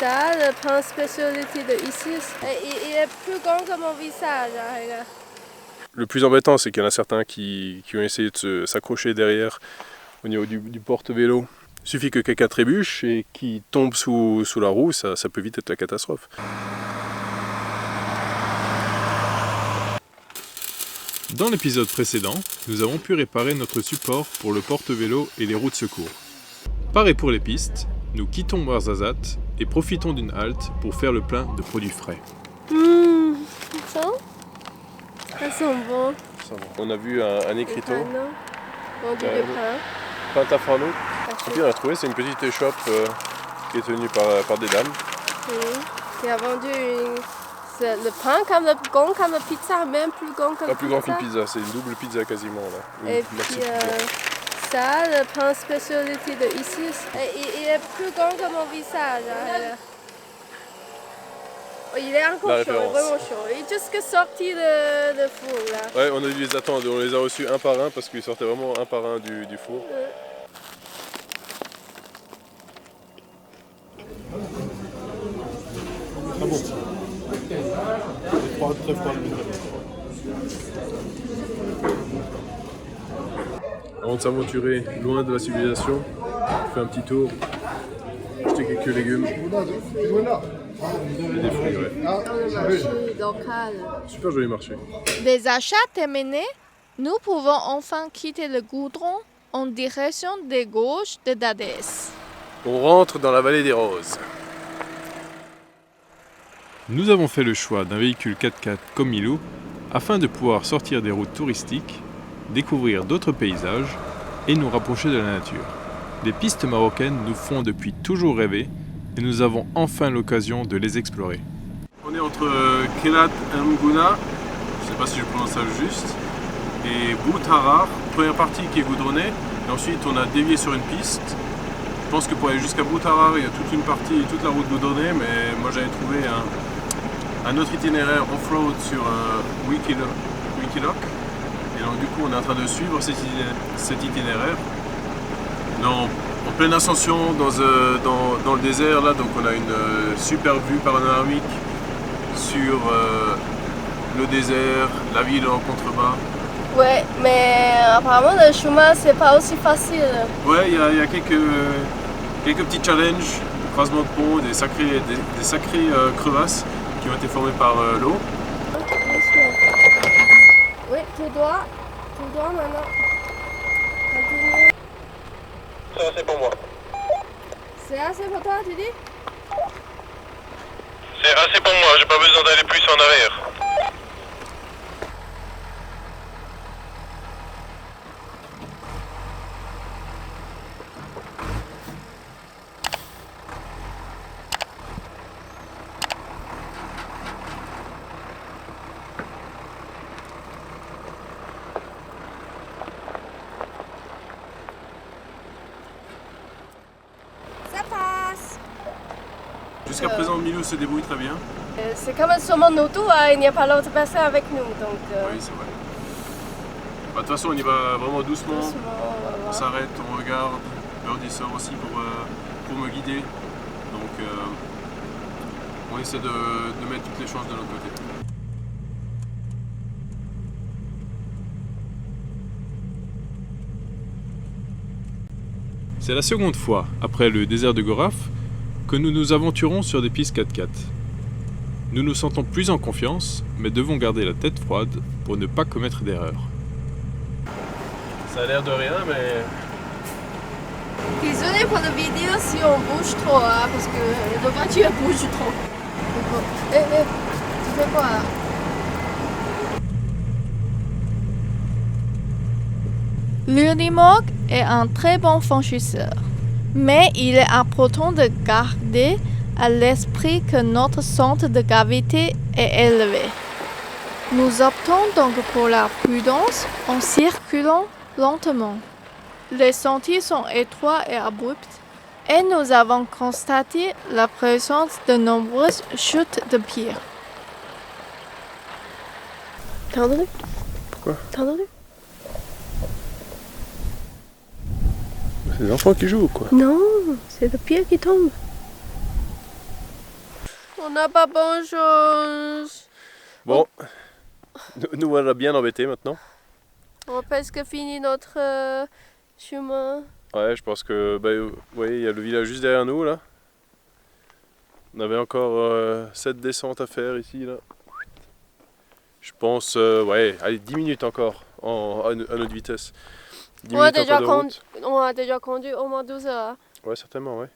ça, le pain spécialité de ici. Il est plus grand que mon visage, hein, regarde. Le plus embêtant, c'est qu'il y en a certains qui ont essayé de s'accrocher derrière au niveau du porte-vélo. Il suffit que quelqu'un trébuche et qu'il tombe sous la roue, ça peut vite être la catastrophe. Dans l'épisode précédent, nous avons pu réparer notre support pour le porte-vélo et les roues de secours. Parés pour les pistes, nous quittons Ouarzazate et profitons d'une halte pour faire le plein de produits frais. Ça sent bon. On a vu un écriteau. On dit le pain. Pain Tafarno. Et puis on a trouvé, c'est une petite échoppe qui est tenue par des dames. Oui. Il a vendu le pain grand comme la pizza, même plus grand que la pizza. Pas plus grand qu'une pizza, c'est une double pizza quasiment là. Et puis ça, le pain spécialité de ici, il est plus grand que mon visage. Hein, il est encore chaud, vraiment chaud. Il est juste sorti de four là. Ouais, on a dû les attendre, on les a reçus un par un parce qu'ils sortaient vraiment un par un du four. Ah bon. Très froid. Avant de s'aventurer loin de la civilisation, on fait un petit tour, acheter quelques légumes. Et des fruits, ouais. Marché local. Super joli marché. Les achats terminés, nous pouvons enfin quitter le goudron en direction des gorges de Dadès. On rentre dans la vallée des Roses. Nous avons fait le choix d'un véhicule 4x4 comme Milou afin de pouvoir sortir des routes touristiques, découvrir d'autres paysages et nous rapprocher de la nature. Les pistes marocaines nous font depuis toujours rêver et nous avons enfin l'occasion de les explorer. On est entre Kelat Mgouna, je ne sais pas si je prononce ça juste, et Boutarar, première partie qui est goudronnée, et ensuite on a dévié sur une piste. Je pense que pour aller jusqu'à Boutarar, il y a toute une partie, toute la route goudronnée, mais moi j'avais trouvé un autre itinéraire off-road sur Wikiloc. Et donc du coup on est en train de suivre cet itinéraire. En pleine ascension dans le désert là, donc on a une super vue panoramique sur le désert, la ville en contrebas. Ouais, mais apparemment le chemin c'est pas aussi facile. Ouais, il y a quelques petits challenges, croisement de pont, des sacrées crevasses qui ont été formées par l'eau. Oui, tout droit maintenant. Continue. C'est assez pour moi. C'est assez pour toi, tu dis? C'est assez pour moi, j'ai pas besoin d'aller plus en arrière. Ça passe. Jusqu'à présent, Milou se débrouille très bien. C'est comme sur mon auto, hein, il n'y a pas l'autre personne avec nous. Donc, Oui, c'est vrai. De toute façon, on y va vraiment doucement. On s'arrête, on regarde. Birdie sort aussi pour me guider. Donc, on essaie de mettre toutes les chances de notre côté. C'est la seconde fois, après le désert de Goraf, que nous nous aventurons sur des pistes 4x4. Nous nous sentons plus en confiance, mais devons garder la tête froide pour ne pas commettre d'erreurs. Ça a l'air de rien, mais... Désolé pour la vidéo si on bouge trop, hein, parce que la voiture bouge trop. Tu fais quoi là? L'Unimog est un très bon franchisseur, mais il est important de garder à l'esprit que notre centre de gravité est élevé. Nous optons donc pour la prudence en circulant lentement. Les sentiers sont étroits et abrupts et nous avons constaté la présence de nombreuses chutes de pierres. T'as entendu? Pourquoi? T'as entendu? C'est des enfants qui jouent ou quoi? Non, c'est le pied qui tombe. On n'a pas bonne chose. Bon, nous voilà bien embêtés maintenant. On a presque fini notre chemin. Ouais, je pense que, vous voyez, il y a le village juste derrière nous là. On avait encore 7 descentes à faire ici là. Je pense, ouais, allez, 10 minutes encore à notre vitesse. 10 minutes encore de route. On a déjà conduit au moins 12 heures. Ouais, certainement, ouais.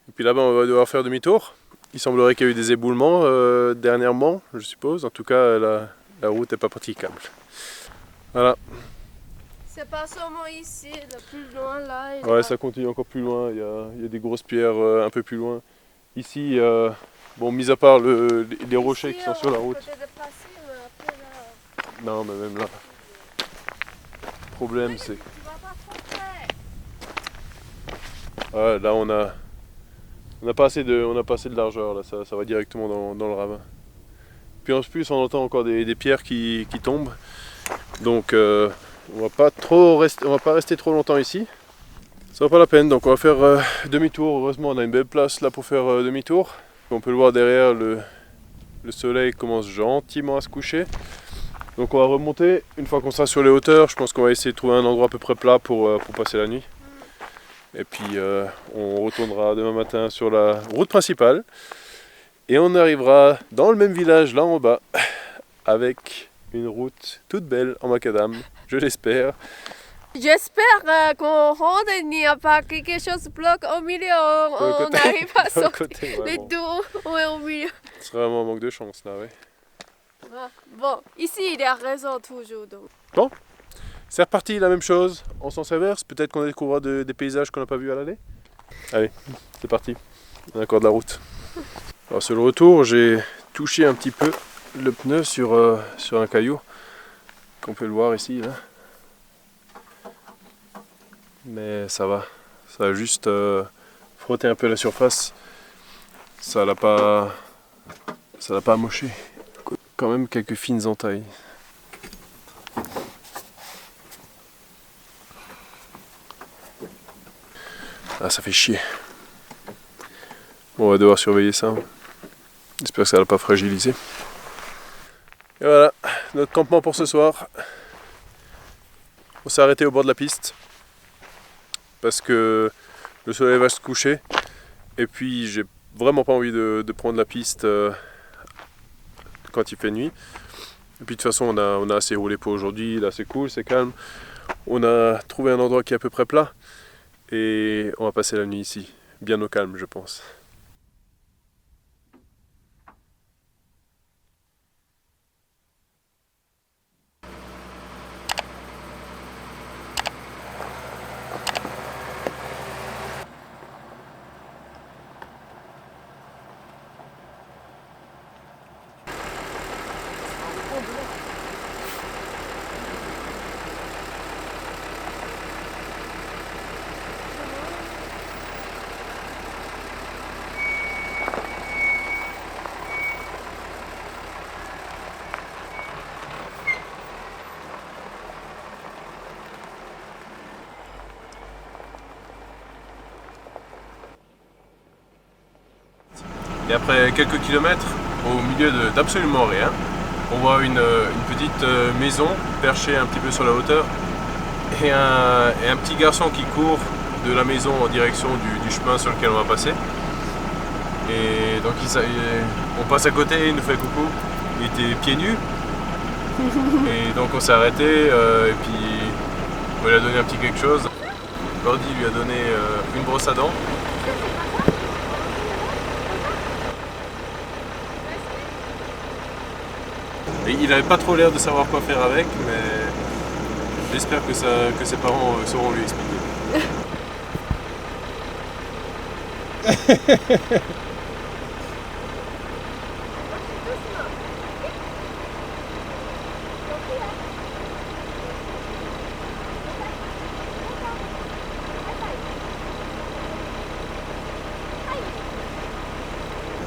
Et puis là-bas, on va devoir faire demi-tour. Il semblerait qu'il y a eu des éboulements dernièrement, je suppose. En tout cas, la route n'est pas praticable. Voilà. C'est pas seulement ici, le plus loin là. Ouais, ça continue encore plus loin. Il y a des grosses pierres un peu plus loin. Ici, bon, mis à part les rochers qui sont sur la route. Non, mais même là. Le problème, c'est. Ouais, là, on n'a pas assez de largeur. Là, ça va directement dans le ravin. Puis en plus, on entend encore des pierres qui tombent. Donc, on va pas rester trop longtemps ici. Ça vaut pas la peine. Donc, on va faire demi-tour. Heureusement, on a une belle place là pour faire demi-tour. On peut le voir derrière, le soleil commence gentiment à se coucher. Donc on va remonter, une fois qu'on sera sur les hauteurs, je pense qu'on va essayer de trouver un endroit à peu près plat pour passer la nuit. Et puis on retournera demain matin sur la route principale. Et on arrivera dans le même village là en bas, avec une route toute belle en macadam, je l'espère. J'espère qu'on rentre, il n'y a pas quelque chose qui bloque au milieu, on arrive à sortir. Les deux ouais, au milieu. C'est vraiment un manque de chance là, oui. Bon, ici il y a raison toujours. Donc. Bon, c'est reparti, la même chose, en sens inverse. Peut-être qu'on découvrira des paysages qu'on n'a pas vus à l'aller. Allez, c'est parti, on a encore de la route. Alors sur le retour, j'ai touché un petit peu le pneu sur un caillou, qu'on peut le voir ici. Là. Mais ça a juste frotté un peu la surface. Ça l'a pas amoché. Quand même quelques fines entailles. Ah, ça fait chier. Bon, on va devoir surveiller ça. J'espère que ça ne va pas fragiliser. Et voilà, notre campement pour ce soir. On s'est arrêté au bord de la piste. Parce que le soleil va se coucher. Et puis, j'ai vraiment pas envie de prendre la piste quand il fait nuit. Et puis de toute façon on a assez roulé pour aujourd'hui, là c'est cool, c'est calme. On a trouvé un endroit qui est à peu près plat et on va passer la nuit ici, bien au calme je pense. Et après quelques kilomètres, au milieu d'absolument rien, on voit une petite maison perchée un petit peu sur la hauteur et un petit garçon qui court de la maison en direction du chemin sur lequel on va passer. Et donc on passe à côté, il nous fait coucou, il était pieds nus. Et donc on s'est arrêté et puis on lui a donné un petit quelque chose. Gordy lui a donné une brosse à dents. Et il n'avait pas trop l'air de savoir quoi faire avec, mais j'espère que ses parents sauront lui expliquer.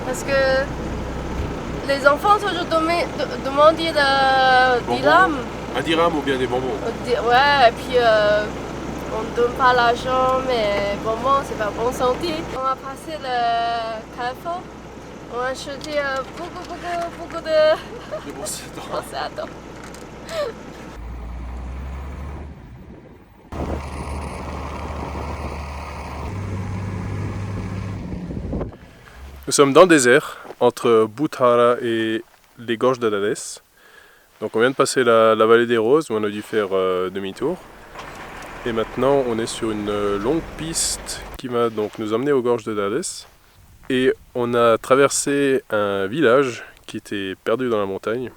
Parce que les enfants toujours demandent des dirhams. Un dirham ou bien des bonbons? Ouais, et puis on ne donne pas l'argent, mais bonbons, c'est pas bon santé. On va passer le Carrefour On a acheté beaucoup de brosses à dents. Nous sommes dans le désert, entre Bouthara et les gorges d'Adadès. Donc on vient de passer la vallée des Roses où on a dû faire demi-tour. Et maintenant on est sur une longue piste qui va donc nous emmener aux gorges d'Adadès. Et on a traversé un village qui était perdu dans la montagne,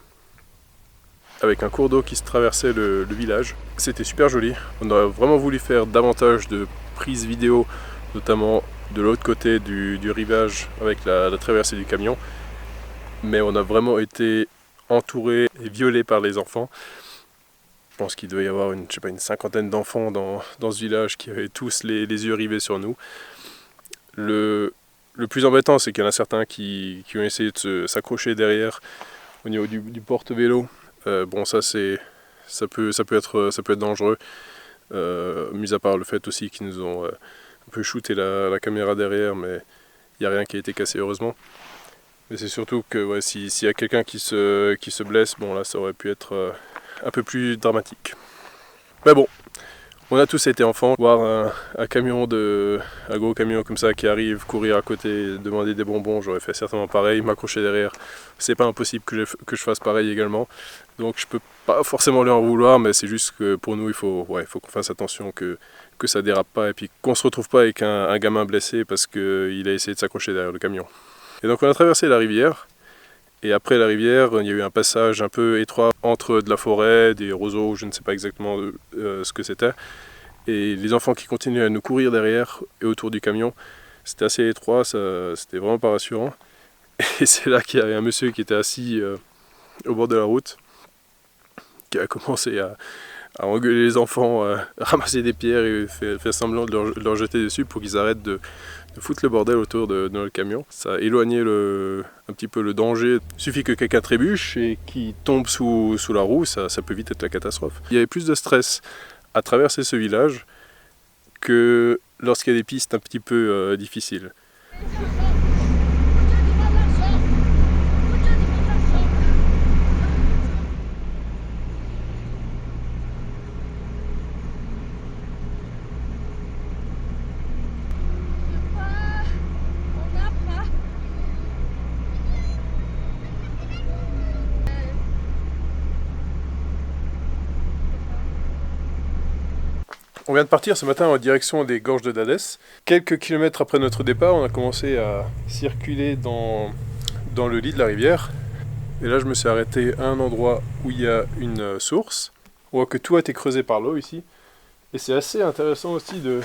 avec un cours d'eau qui se traversait le village. C'était super joli. On aurait vraiment voulu faire davantage de prises vidéo, notamment de l'autre côté du rivage avec la traversée du camion. Mais on a vraiment été entouré et violé par les enfants. Je pense qu'il devait y avoir une cinquantaine d'enfants dans ce village qui avaient tous les yeux rivés sur nous. Le plus embêtant, c'est qu'il y en a certains qui ont essayé de s'accrocher derrière au niveau du porte-vélo. Bon, ça peut être dangereux, mis à part le fait aussi qu'ils nous ont un peu shooté la caméra derrière, mais il n'y a rien qui a été cassé heureusement. Mais c'est surtout que ouais, s'il y a quelqu'un qui se blesse, bon là ça aurait pu être un peu plus dramatique. Mais bon, on a tous été enfants, voir un gros camion comme ça qui arrive, courir à côté, demander des bonbons, j'aurais fait certainement pareil, m'accrocher derrière. C'est pas impossible que je fasse pareil également. Donc je peux pas forcément leur en vouloir, mais c'est juste que pour nous il faut qu'on fasse attention que ça dérape pas et puis qu'on se retrouve pas avec un gamin blessé parce qu'il a essayé de s'accrocher derrière le camion. Et donc on a traversé la rivière. Et après la rivière, il y a eu un passage un peu étroit entre de la forêt, des roseaux, je ne sais pas exactement ce que c'était. Et les enfants qui continuaient à nous courir derrière et autour du camion, c'était assez étroit, c'était vraiment pas rassurant. Et c'est là qu'il y avait un monsieur qui était assis au bord de la route, qui a commencé à engueuler les enfants, à ramasser des pierres et faire semblant de leur jeter dessus pour qu'ils arrêtent de foutre le bordel autour de notre camion. Ça a éloigné un petit peu le danger. Il suffit que quelqu'un trébuche et qu'il tombe sous la roue, ça peut vite être la catastrophe. Il y avait plus de stress à traverser ce village que lorsqu'il y a des pistes un petit peu difficiles. On vient de partir ce matin en direction des gorges de Dadès. Quelques kilomètres après notre départ, on a commencé à circuler dans le lit de la rivière. Et là, je me suis arrêté à un endroit où il y a une source. On voit que tout a été creusé par l'eau ici. Et c'est assez intéressant aussi de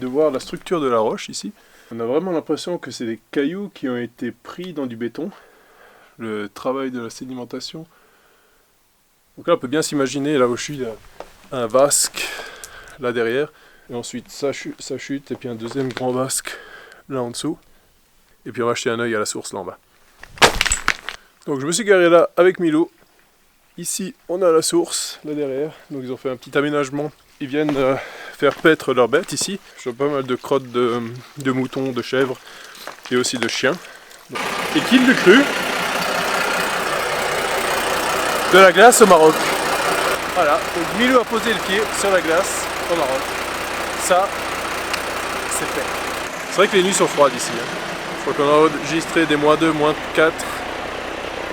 voir la structure de la roche ici. On a vraiment l'impression que c'est des cailloux qui ont été pris dans du béton. Le travail de la sédimentation. Donc là, on peut bien s'imaginer, là où je suis, un vasque là derrière, et ensuite ça chute, et puis un deuxième grand vasque là en dessous, et puis on va jeter un œil à la source là en bas. Donc je me suis garé là avec Milou. Ici on a la source là derrière, donc ils ont fait un petit aménagement, ils viennent faire paître leurs bêtes ici. Je vois pas mal de crottes de moutons, de chèvres et aussi de chiens. Et qui l'eût cru, de la glace au Maroc. Voilà, donc Milou a posé le pied sur la glace au Maroc. Ça, c'est fait. C'est vrai que les nuits sont froides ici. Je crois qu'on a enregistré des -2, -4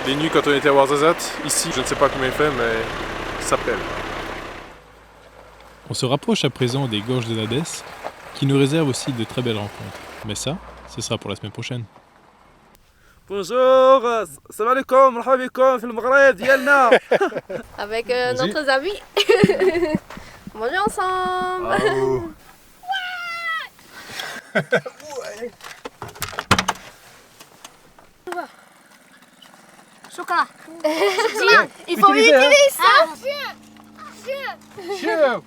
les nuits quand on était à Ouarzazate. Ici, je ne sais pas combien il fait, mais ça pèle. On se rapproche à présent des gorges de Dadès, qui nous réservent aussi de très belles rencontres. Mais ça, ce sera pour la semaine prochaine. Bonjour, salam alaikum, marhaba bikoum fil Maghreb ديالنا. Avec notre ami. On mange ensemble. Chocolat. Il faut utiliser ça. Chien